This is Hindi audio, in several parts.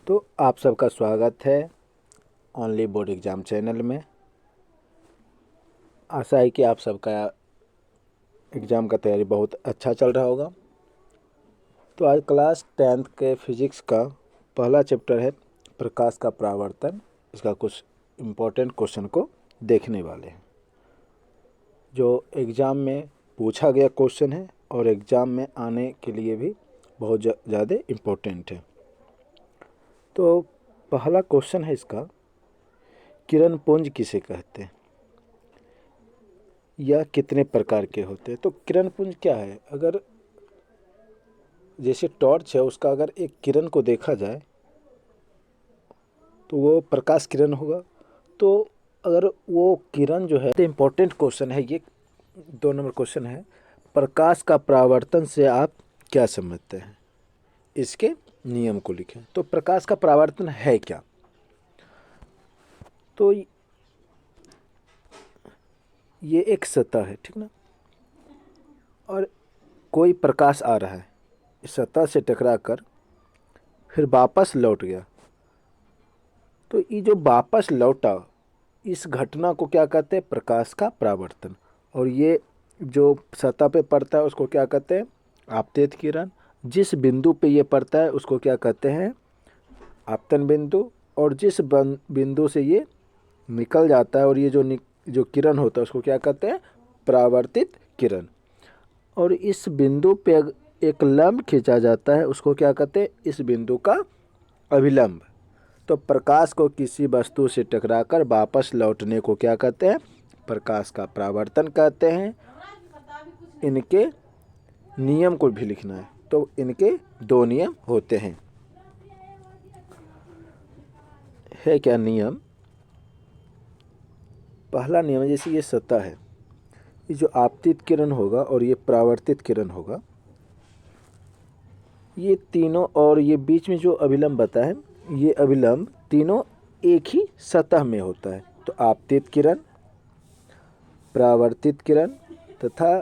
तो आप सबका स्वागत है ओनली बोर्ड एग्ज़ाम चैनल में। आशा है कि आप सबका एग्ज़ाम का तैयारी बहुत अच्छा चल रहा होगा। तो आज क्लास 10th के फिज़िक्स का पहला चैप्टर है प्रकाश का परावर्तन। इसका कुछ इम्पोर्टेंट क्वेश्चन को देखने वाले हैं जो एग्ज़ाम में पूछा गया क्वेश्चन है और एग्ज़ाम में आने के लिए भी बहुत ज़्यादा इम्पोर्टेंट है। तो पहला क्वेश्चन है इसका, किरण पुंज किसे कहते हैं या कितने प्रकार के होते हैं। तो किरण पुंज क्या है? अगर जैसे टॉर्च है उसका अगर एक किरण को देखा जाए तो वो प्रकाश किरण होगा। तो अगर वो किरण जो है, इम्पोर्टेंट क्वेश्चन है ये, 2 नंबर क्वेश्चन है, प्रकाश का परावर्तन से आप क्या समझते हैं, इसके नियम को लिखें। तो प्रकाश का परावर्तन है क्या? तो ये एक सतह है, ठीक ना, और कोई प्रकाश आ रहा है, इस सतह से टकराकर फिर वापस लौट गया। तो ये जो वापस लौटा, इस घटना को क्या कहते हैं? प्रकाश का परावर्तन। और ये जो सतह पे पड़ता है उसको क्या कहते हैं? आपतित किरण। जिस बिंदु पे ये पड़ता है उसको क्या कहते हैं? आपतन बिंदु। और जिस बिंदु से ये निकल जाता है और ये जो किरण होता है उसको क्या कहते हैं? परावर्तित किरण। और इस बिंदु पे एक लंब खींचा जाता है, उसको क्या कहते हैं? इस बिंदु का अभिलंब। तो प्रकाश को किसी वस्तु से टकराकर वापस लौटने को क्या कहते हैं? प्रकाश का परावर्तन कहते हैं। इनके नियम को भी लिखना है। तो इनके 2 नियम होते हैं। है क्या नियम? पहला नियम है, जैसे ये सतह है, ये जो आपतित किरण होगा और ये परावर्तित किरण होगा, ये तीनों, और ये बीच में जो अभिलंब बता है, ये अभिलंब तीनों एक ही सतह में होता है। तो आपतित किरण, परावर्तित किरण तथा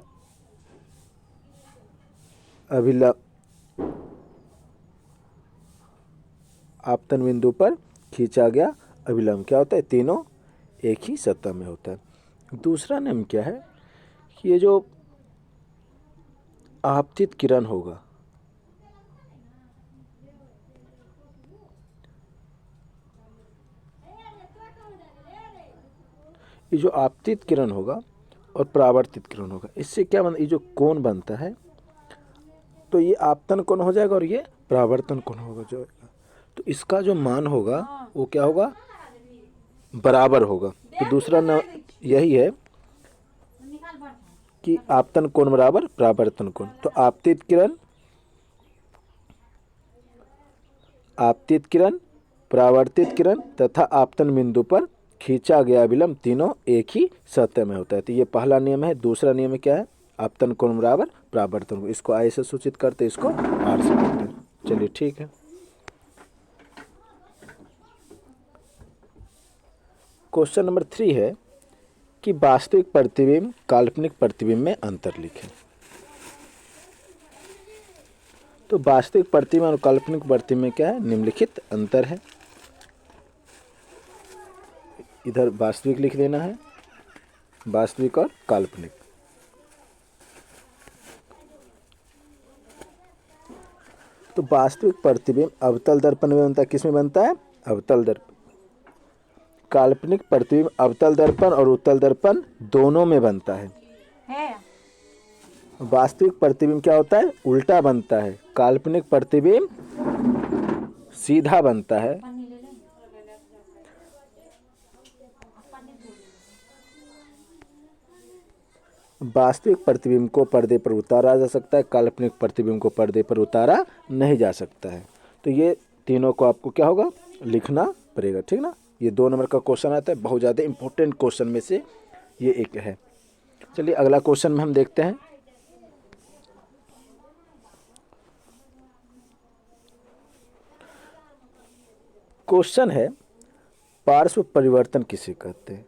अभिलंब, आपतन बिंदु पर खींचा गया अभिलंब क्या होता है? तीनों एक ही सतह में होता है। दूसरा नियम क्या है कि ये जो आपतित किरण होगा, ये जो आपतित किरण होगा और परावर्तित किरण होगा, इससे क्या बनता है? ये जो कोण बनता है, तो ये आपतन कोण हो जाएगा और ये परावर्तन कोण होगा जो, तो इसका जो मान होगा वो क्या होगा? बराबर होगा। तो दूसरा न यही है कि आपतन कोण बराबर परावर्तन कोण। तो आपतित किरण, परावर्तित किरण तथा आपतन बिंदु पर खींचा गया अभिलंब तीनों एक ही सतह में होता है। तो ये पहला नियम है। दूसरा नियम क्या है? आपतन कोण बराबर परावर्तन कोण। इसको आई से सूचित करते, इसको आर से करते हैं। चलिए ठीक है। क्वेश्चन नंबर 3 है कि वास्तविक प्रतिबिंब काल्पनिक प्रतिबिंब में अंतर लिखें। तो वास्तविक प्रतिबिंब और काल्पनिक प्रतिबिंब में क्या है? निम्नलिखित अंतर है। इधर वास्तविक लिख देना है, वास्तविक और काल्पनिक। तो वास्तविक प्रतिबिंब अवतल दर्पण में बनता है। किस में बनता है? अवतल दर्पण। काल्पनिक प्रतिबिंब अवतल दर्पण और उत्तल दर्पण दोनों में बनता है। वास्तविक प्रतिबिंब क्या होता है? उल्टा बनता है। काल्पनिक प्रतिबिंब सीधा बनता है। वास्तविक प्रतिबिंब को पर्दे पर उतारा जा सकता है, काल्पनिक प्रतिबिंब को पर्दे पर उतारा नहीं जा सकता है। तो ये तीनों को आपको क्या होगा? लिखना पड़ेगा, ठीक ना। ये 2 नंबर का क्वेश्चन आता है, बहुत ज़्यादा इंपॉर्टेंट क्वेश्चन में से ये एक है। चलिए अगला क्वेश्चन में हम देखते हैं। क्वेश्चन है पार्श्व परिवर्तन किसे कहते हैं?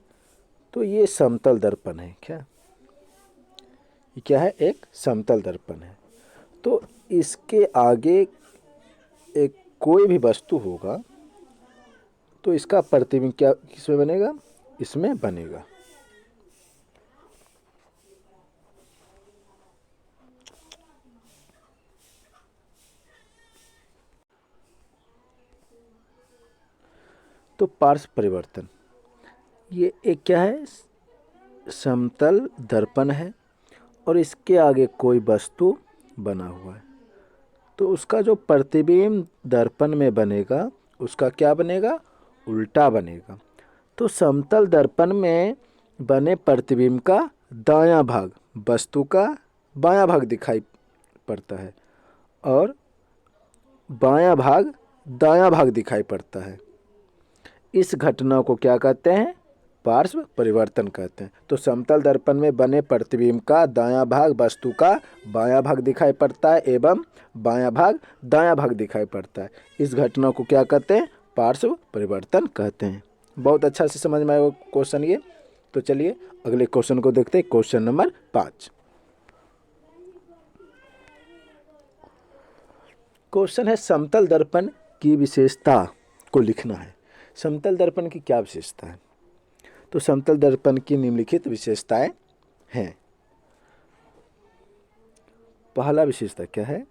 तो ये समतल दर्पण है। क्या है? एक समतल दर्पण है। तो इसके आगे एक कोई भी वस्तु होगा तो इसका प्रतिबिंब क्या किसमें बनेगा, इसमें बनेगा। तो पार्श्व परिवर्तन, ये एक क्या है, समतल दर्पण है और इसके आगे कोई वस्तु बना हुआ है, तो उसका जो प्रतिबिंब दर्पण में बनेगा उसका क्या बनेगा, उल्टा बनेगा। तो समतल दर्पण में बने प्रतिबिंब का दायां भाग वस्तु का बायां भाग दिखाई पड़ता है और बायां भाग दायां भाग दिखाई पड़ता है। इस घटना को क्या कहते हैं, पार्श्व परिवर्तन कहते हैं। तो समतल दर्पण में बने प्रतिबिंब का दायां भाग वस्तु का बायां भाग दिखाई पड़ता है एवं बायां भाग दायां भाग दिखाई पड़ता है। इस घटना को क्या कहते हैं, पार्श्व परिवर्तन कहते हैं। बहुत अच्छा से समझ में आया क्वेश्चन ये। तो चलिए अगले क्वेश्चन को देखते हैं, क्वेश्चन नंबर 5। क्वेश्चन है समतल दर्पण की विशेषता को लिखना है। समतल दर्पण की क्या विशेषता है, तो समतल दर्पण की निम्नलिखित विशेषताएं हैं। पहला विशेषता क्या है,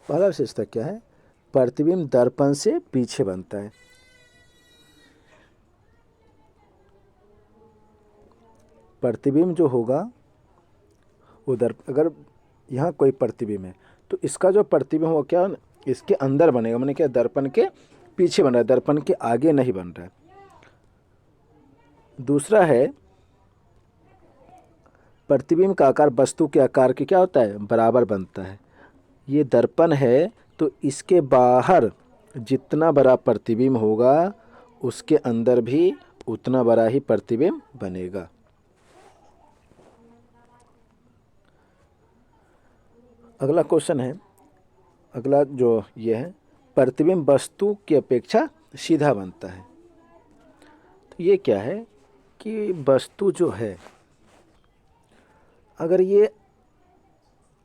पहला विशेषता क्या है, प्रतिबिंब दर्पण से पीछे बनता है। प्रतिबिंब जो होगा वो अगर यहाँ कोई प्रतिबिंब है तो इसका जो प्रतिबिंब होगा क्या, इसके अंदर बनेगा, माने क्या, दर्पण के पीछे बन रहा है, दर्पण के आगे नहीं बन रहा है। दूसरा है प्रतिबिंब का आकार वस्तु के आकार के क्या होता है, बराबर बनता है। ये दर्पण है तो इसके बाहर जितना बड़ा प्रतिबिंब होगा उसके अंदर भी उतना बड़ा ही प्रतिबिंब बनेगा। अगला क्वेश्चन है, अगला जो ये है, प्रतिबिंब वस्तु की अपेक्षा सीधा बनता है। तो ये क्या है कि वस्तु जो है अगर ये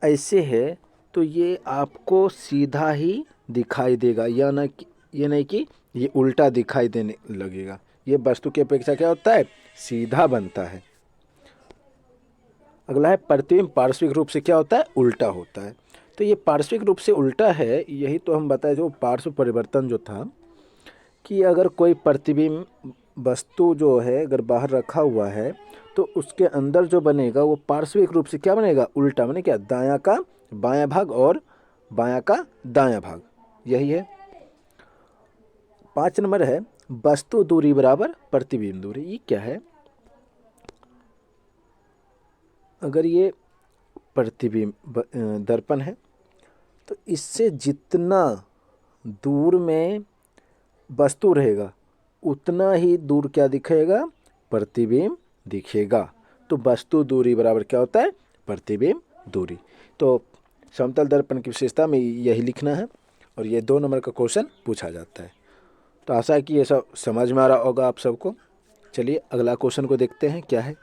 ऐसे है तो ये आपको सीधा ही दिखाई देगा, या ना कि ये नहीं कि ये उल्टा दिखाई देने लगेगा। ये वस्तु की अपेक्षा क्या होता है, सीधा बनता है। अगला है प्रतिबिंब पार्श्विक रूप से क्या होता है, उल्टा होता है। तो ये पार्श्विक रूप से उल्टा है, यही तो हम बताए जो पार्श्व परिवर्तन जो था कि अगर कोई प्रतिबिंब वस्तु जो है अगर बाहर रखा हुआ है तो उसके अंदर जो बनेगा वो पार्श्विक रूप से क्या बनेगा, उल्टा, माने क्या, दायां का बायां भाग और बायां का दायां भाग, यही है। 5 नंबर है वस्तु दूरी बराबर प्रतिबिंब दूरी। ये क्या है, अगर ये प्रतिबिंब दर्पण है तो इससे जितना दूर में वस्तु रहेगा उतना ही दूर क्या दिखेगा, प्रतिबिंब दिखेगा। तो वस्तु दूरी बराबर क्या होता है, प्रतिबिंब दूरी। तो समतल दर्पण की विशेषता में यही लिखना है और ये 2 नंबर का क्वेश्चन पूछा जाता है। तो आशा है कि ये सब समझ में आ रहा होगा आप सबको। चलिए अगला क्वेश्चन को देखते हैं क्या है।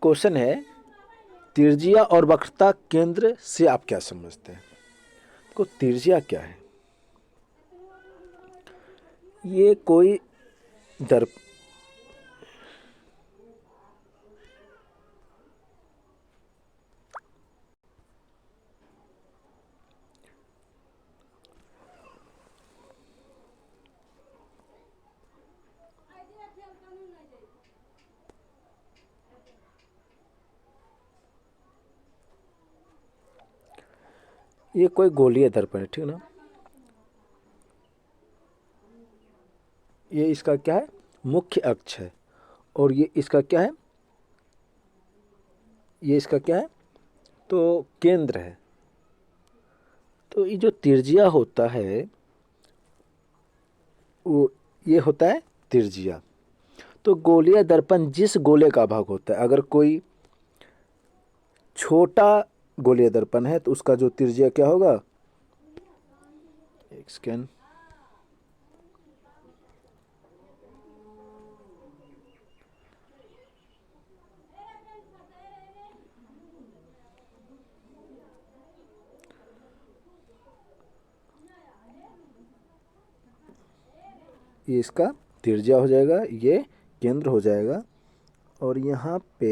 क्वेश्चन है तिर्जिया और वक्रता केंद्र से आप क्या समझते हैं। को तिर्जिया क्या है, ये कोई दर्प ये कोई गोलीय दर्पण है, ठीक ना। ये इसका क्या है, मुख्य अक्ष है और ये इसका क्या है, ये इसका क्या है, तो केंद्र है। तो ये जो तिर्जिया होता है वो ये होता है तिर्जिया। तो गोलीय दर्पण जिस गोले का भाग होता है, अगर कोई छोटा गोलीय दर्पण है तो उसका जो त्रिज्या क्या होगा, एक सेकेंड, ये इसका त्रिज्या हो जाएगा, ये केंद्र हो जाएगा, और यहाँ पे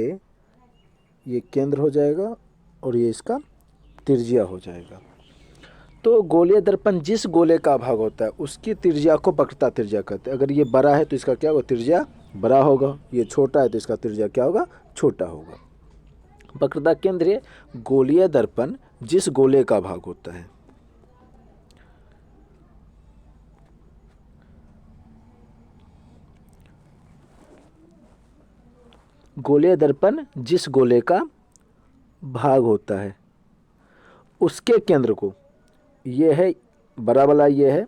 ये केंद्र हो जाएगा और ये इसका त्रिज्या हो जाएगा। तो गोलीय दर्पण जिस गोले का भाग होता है उसकी त्रिज्या को वक्रता त्रिज्या कहते हैं। अगर ये बड़ा है तो इसका क्या होगा, त्रिज्या बड़ा होगा, ये छोटा है तो इसका त्रिज्या क्या होगा, छोटा होगा। वक्रता केंद्र है गोलीय दर्पण जिस गोले का भाग होता है। गोलीय दर्पण जिस गोले का भाग होता है उसके केंद्र को, ये है बड़ा वाला, ये है,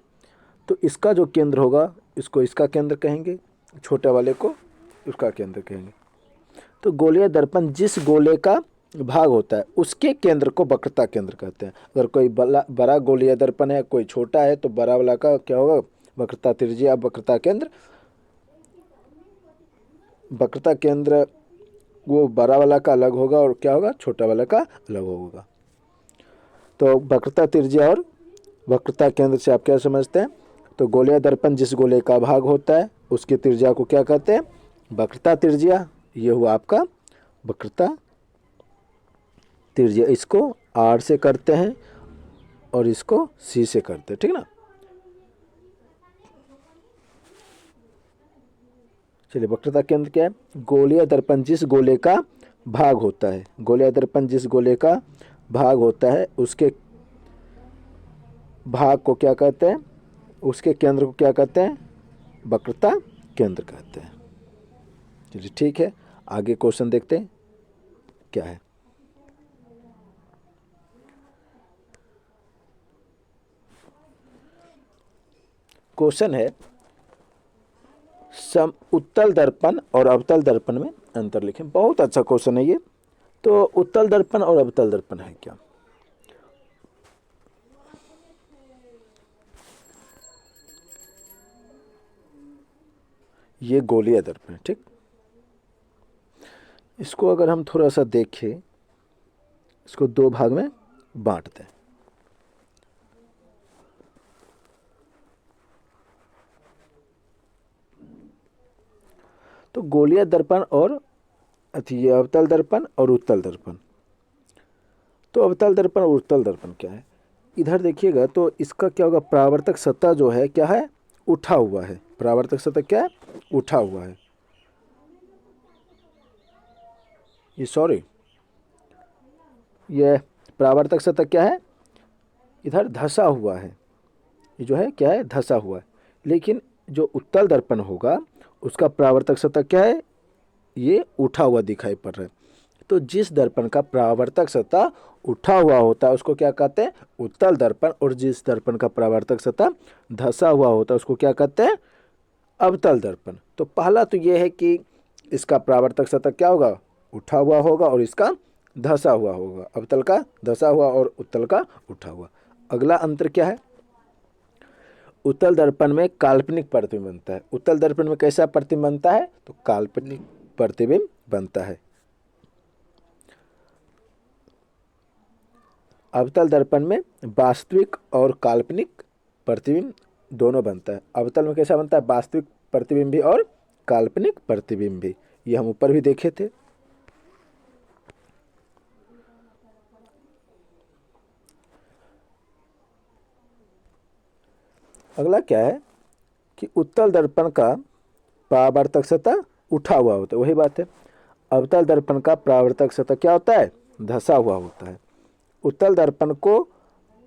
तो इसका जो केंद्र होगा इसको इसका केंद्र कहेंगे, छोटे वाले को उसका केंद्र कहेंगे। तो गोलीय दर्पण जिस गोले का भाग होता है उसके केंद्र को वक्रता केंद्र कहते हैं। अगर कोई बड़ा गोलीय दर्पण है, कोई छोटा है, तो बड़ा वाला का क्या होगा, वक्रता त्रिज्या, वक्रता केंद्र। वक्रता केंद्र वो बड़ा वाला का अलग होगा और क्या होगा, छोटा वाला का अलग होगा। तो वक्रता त्रिज्या और वक्रता केंद्र से आप क्या समझते हैं, तो गोलीय दर्पण जिस गोले का भाग होता है उसकी त्रिज्या को क्या कहते हैं, वक्रता त्रिज्या। ये हुआ आपका वक्रता त्रिज्या। इसको R से करते हैं और इसको C से करते हैं, ठीक ना। चलिए, वक्रता केंद्र क्या है, गोलीय दर्पण जिस गोले का भाग होता है, गोलीय दर्पण जिस गोले का भाग होता है उसके भाग को क्या कहते हैं, उसके केंद्र को क्या कहते हैं, वक्रता केंद्र कहते हैं। चलिए ठीक है, आगे क्वेश्चन देखते हैं क्या है। क्वेश्चन है उत्तल दर्पण और अवतल दर्पण में अंतर लिखें। बहुत अच्छा क्वेश्चन है ये। तो उत्तल दर्पण और अवतल दर्पण है क्या, ये गोलीय दर्पण है, ठीक। इसको अगर हम थोड़ा सा देखें, इसको दो भाग में बांटते हैं। तो गोलीय दर्पण और ये अवतल दर्पण और उत्तल दर्पण। तो अवतल दर्पण और उत्तल दर्पण क्या है, इधर देखिएगा तो इसका क्या होगा, परावर्तक सतह जो है क्या है, उठा हुआ है। परावर्तक सतह क्या है, उठा हुआ है। ये परावर्तक सतह क्या है, इधर धंसा हुआ है। ये जो है क्या है, धंसा हुआ है। लेकिन जो उत्तल दर्पण होगा उसका परावर्तक सतह क्या है, ये उठा हुआ दिखाई पड़ रहा है। तो जिस दर्पण का परावर्तक सतह उठा हुआ होता है उसको क्या कहते हैं, उत्तल दर्पण, और जिस दर्पण का परावर्तक सतह धंसा हुआ होता है उसको क्या कहते हैं, अवतल दर्पण। तो पहला तो ये है कि इसका परावर्तक सतह क्या होगा, उठा हुआ होगा, और इसका धंसा हुआ होगा। अवतल का धंसा हुआ और उत्तल का उठा हुआ। अगला अंतर क्या है, उत्तल दर्पण में काल्पनिक प्रतिबिंब बनता है। उत्तल दर्पण में कैसा प्रतिबिंब बनता है, तो काल्पनिक प्रतिबिंब बनता है। अवतल दर्पण में वास्तविक और काल्पनिक प्रतिबिंब दोनों बनता है। अवतल में कैसा बनता है, वास्तविक प्रतिबिंब भी और काल्पनिक प्रतिबिंब भी। ये हम ऊपर भी देखे थे। अगला क्या है कि उत्तल दर्पण का परावर्तक सतह उठा हुआ होता है, वही बात है। अवतल दर्पण का परावर्तक सतह क्या होता है, धंसा हुआ होता है। उत्तल दर्पण को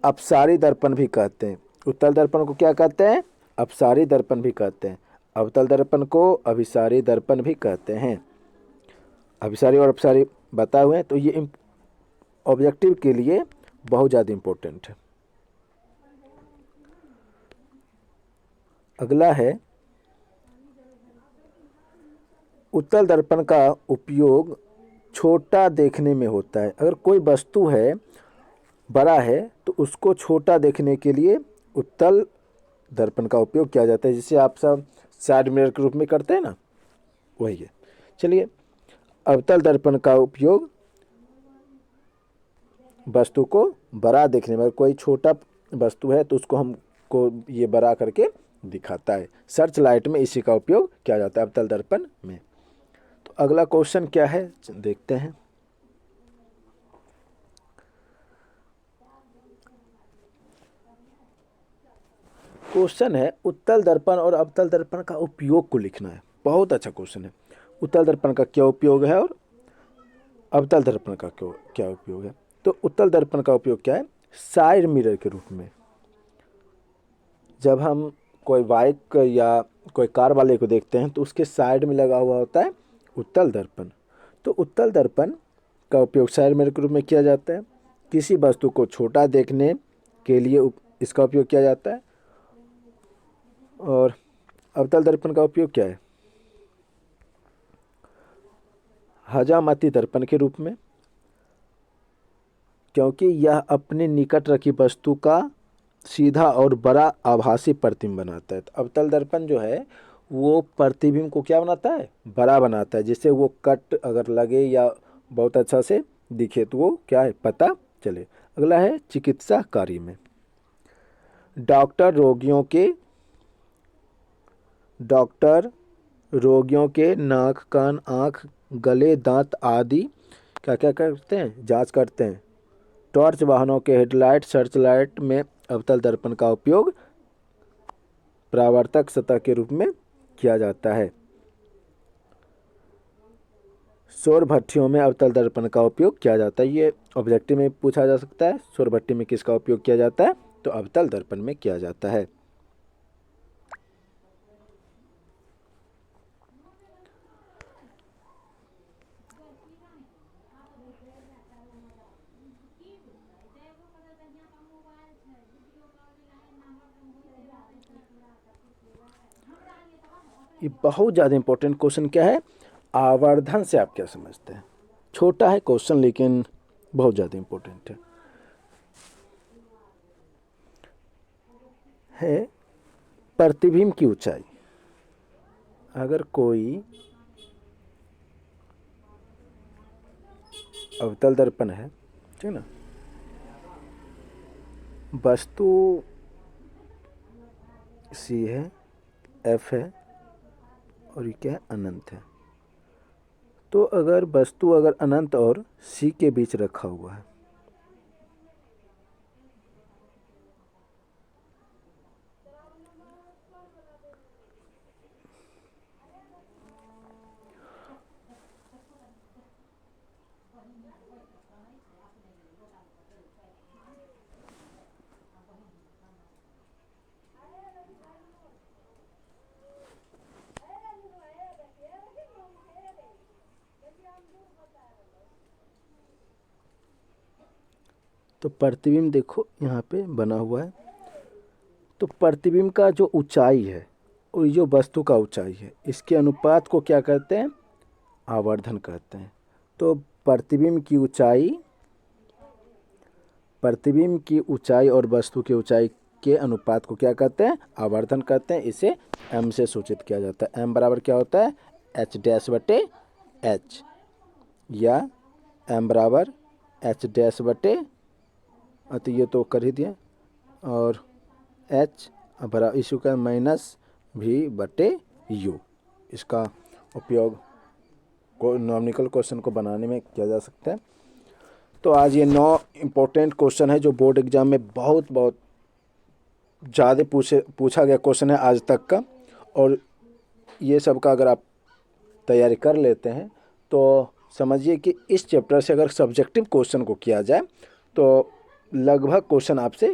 अपसारी दर्पण भी कहते हैं। उत्तल दर्पण को क्या कहते हैं, अपसारी दर्पण भी कहते हैं। अवतल दर्पण को अभिसारी दर्पण भी कहते हैं। अभिसारी और अपसारी बताए हुए हैं, तो ये ऑब्जेक्टिव के लिए बहुत ज़्यादा इम्पोर्टेंट है। अगला है उत्तल दर्पण का उपयोग छोटा देखने में होता है। अगर कोई वस्तु है बड़ा है तो उसको छोटा देखने के लिए उत्तल दर्पण का उपयोग किया जाता है, जिसे आप सब साइड मिरर के रूप में करते हैं ना, वही है। चलिए, अवतल दर्पण का उपयोग वस्तु को बड़ा देखने में, अगर कोई छोटा वस्तु है तो उसको हमको ये बड़ा करके दिखाता है। सर्च लाइट में इसी का उपयोग किया जाता है, अवतल दर्पण में। तो अगला क्वेश्चन क्या है देखते हैं। क्वेश्चन है उत्तल दर्पण और अवतल दर्पण का उपयोग को लिखना है। बहुत अच्छा क्वेश्चन है। उत्तल दर्पण का क्या उपयोग है और अवतल दर्पण का क्या उपयोग है। तो उत्तल दर्पण का उपयोग क्या है, साइड मिरर के रूप में। जब हम कोई बाइक या कोई कार वाले को देखते हैं तो उसके साइड में लगा हुआ होता है उत्तल दर्पण। तो उत्तल दर्पण का उपयोग साइड मिरर के रूप में किया जाता है। किसी वस्तु को छोटा देखने के लिए इसका उपयोग किया जाता है। और अवतल दर्पण का उपयोग क्या है, हजामती दर्पण के रूप में, क्योंकि यह अपने निकट रखी वस्तु का सीधा और बड़ा आभासी प्रतिबिंब बनाता है। तो अवतल दर्पण जो है वो प्रतिबिंब को क्या बनाता है, बड़ा बनाता है, जिससे वो कट अगर लगे या बहुत अच्छा से दिखे तो वो क्या है, पता चले। अगला है चिकित्सा कार्य में। डॉक्टर रोगियों के नाक, कान, आँख, गले, दांत आदि क्या क्या करते हैं, जांच करते हैं। टॉर्च वाहनों के हेडलाइट, सर्च लाइट में अवतल दर्पण का उपयोग परावर्तक सतह के रूप में किया जाता है। सौर भट्टियों में अवतल दर्पण का उपयोग किया जाता है। ये ऑब्जेक्टिव में पूछा जा सकता है, सौर भट्टी में किसका उपयोग किया जाता है, तो अवतल दर्पण में किया जाता है। ये बहुत ज़्यादा इंपॉर्टेंट क्वेश्चन क्या है, आवर्धन से आप क्या समझते हैं। छोटा है क्वेश्चन लेकिन बहुत ज़्यादा इंपॉर्टेंट है प्रतिबिंब की ऊंचाई। अगर कोई अवतल दर्पण है, ठीक ना, वस्तु सी है, एफ है और ये क्या है, अनंत है। तो अगर वस्तु अगर अनंत और सी के बीच रखा हुआ है, तो प्रतिबिंब देखो यहाँ पे बना हुआ है। तो प्रतिबिंब का जो ऊंचाई है और जो वस्तु का ऊंचाई है, इसके अनुपात को क्या कहते हैं, आवर्धन कहते हैं। तो प्रतिबिंब की ऊंचाई और वस्तु की ऊंचाई के अनुपात को क्या कहते हैं, आवर्धन कहते हैं। इसे m से सूचित किया जाता है। m बराबर क्या होता है, h डैश बटे h, या m बराबर h डैश बटे, तो ये तो कर ही दिया, और h बराबर इशू का माइनस v बटे u। इसका उपयोग को न्यूमेरिकल क्वेश्चन को बनाने में किया जा सकता है। तो आज ये 9 इम्पोर्टेंट क्वेश्चन है जो बोर्ड एग्जाम में बहुत ज़्यादा पूछा गया क्वेश्चन है आज तक का। और ये सब का अगर आप तैयारी कर लेते हैं तो समझिए कि इस चैप्टर से अगर सब्जेक्टिव क्वेश्चन को किया जाए तो लगभग क्वेश्चन आपसे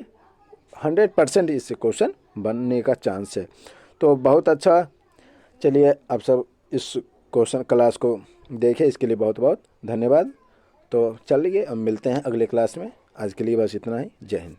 100% इससे क्वेश्चन बनने का चांस है। तो बहुत अच्छा, चलिए आप सब इस क्वेश्चन क्लास को देखें, इसके लिए बहुत बहुत धन्यवाद। तो चलिए अब मिलते हैं अगले क्लास में। आज के लिए बस इतना ही। जय हिंद।